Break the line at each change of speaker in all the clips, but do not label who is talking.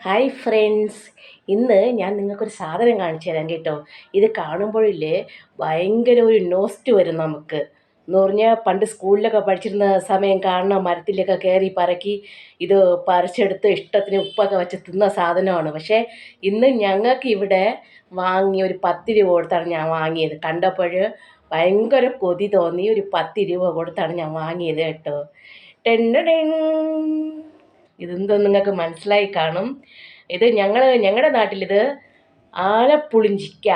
Hi friends, ഇന്ന് ഞാൻ നിങ്ങൾക്കൊരു സാധനം കാണിച്ചു തരാം കേട്ടോ. ഇത് കാണുമ്പോഴില്ലേ ഭയങ്കര ഒരു നോസ്റ്റ് വരും നമുക്ക്. എന്ന് പറഞ്ഞാൽ പണ്ട് സ്കൂളിലൊക്കെ പഠിച്ചിരുന്ന സമയം കാണണം, മരത്തിലൊക്കെ കയറി പറക്കി ഇത് പറിച്ചെടുത്ത് ഇഷ്ടത്തിന് ഉപ്പൊക്കെ വെച്ച് തിന്ന സാധനമാണ്. പക്ഷേ ഇന്ന് ഞങ്ങൾക്ക് ഇവിടെ വാങ്ങി ഒരു 10 രൂപ കൊടുത്താണ് ഞാൻ വാങ്ങിയത്. കണ്ടപ്പോൾ ഭയങ്കര കൊതി തോന്നി. ഒരു 10 രൂപ കൊടുത്താണ് ഞാൻ വാങ്ങിയത് കേട്ടോ. ടെൻ ഇതെന്തോ നിങ്ങൾക്ക് മനസ്സിലായി കാണും. ഇത് ഞങ്ങളുടെ നാട്ടിലിത് ആനപ്പുളിഞ്ചിക്ക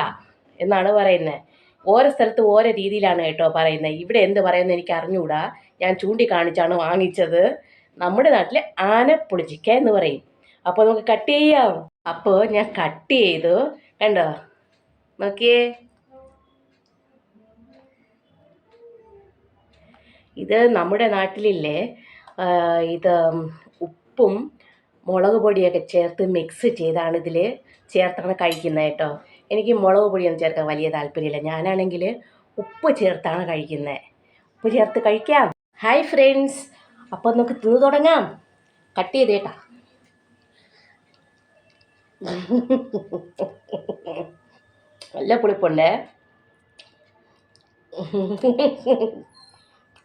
എന്നാണ് പറയുന്നത്. ഓരോ സ്ഥലത്ത് ഓരോ രീതിയിലാണ് കേട്ടോ പറയുന്നത്. ഇവിടെ എന്ത് പറയുന്നത് എനിക്ക് അറിഞ്ഞുകൂടാ. ഞാൻ ചൂണ്ടിക്കാണിച്ചാണ് വാങ്ങിച്ചത്. നമ്മുടെ നാട്ടിൽ ആനപ്പുളിഞ്ചിക്ക എന്ന് പറയും. അപ്പോൾ നമുക്ക് കട്ട് ചെയ്യാം. അപ്പോൾ ഞാൻ കട്ട് ചെയ്തു. കണ്ടോ, നോക്കിയേ. ഇത് നമ്മുടെ നാട്ടിലില്ലേ, ഇത് ഉപ്പും മുളക് പൊടിയൊക്കെ ചേർത്ത് മിക്സ് ചെയ്താണ് ഇതിൽ ചേർത്താണ് കഴിക്കുന്നത് കേട്ടോ. എനിക്ക് മുളക് പൊടിയൊന്നും ചേർക്കാൻ വലിയ താല്പര്യമില്ല. ഞാനാണെങ്കിൽ ഉപ്പ് ചേർത്താണ് കഴിക്കുന്നത്. ഉപ്പ് ചേർത്ത് കഴിക്കാം. ഹായ് ഫ്രണ്ട്സ്, അപ്പോൾ നമുക്ക് തിന്നു തുടങ്ങാം. കട്ട് ചെയ്തേട്ടാ. നല്ല പുളിപ്പുണ്ട്.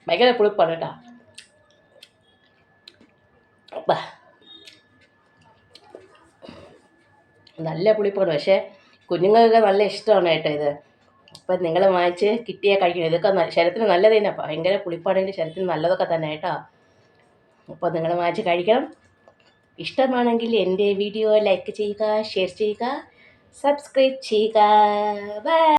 ഭയങ്കര പുളിപ്പാണ് കേട്ടോ. നല്ല പുളിപ്പാണ്, പക്ഷേ കുഞ്ഞുങ്ങൾക്കൊക്കെ നല്ല ഇഷ്ടമാണ് കേട്ടോ ഇത്. അപ്പം നിങ്ങൾ വാങ്ങിച്ച് കിട്ടിയാൽ കഴിക്കണം. ഇതൊക്കെ ശരീരത്തിന് നല്ലത് തന്നെ. ഭയങ്കര പുളിപ്പാണെങ്കിൽ ശരീരത്തിന് നല്ലതൊക്കെ തന്നെ കേട്ടോ. അപ്പോൾ നിങ്ങൾ വാങ്ങിച്ച് കഴിക്കണം. ഇഷ്ടമാണെങ്കിൽ എൻ്റെ വീഡിയോ ലൈക്ക് ചെയ്യുക, ഷെയർ ചെയ്യുക, സബ്സ്ക്രൈബ് ചെയ്യുക. ബൈ.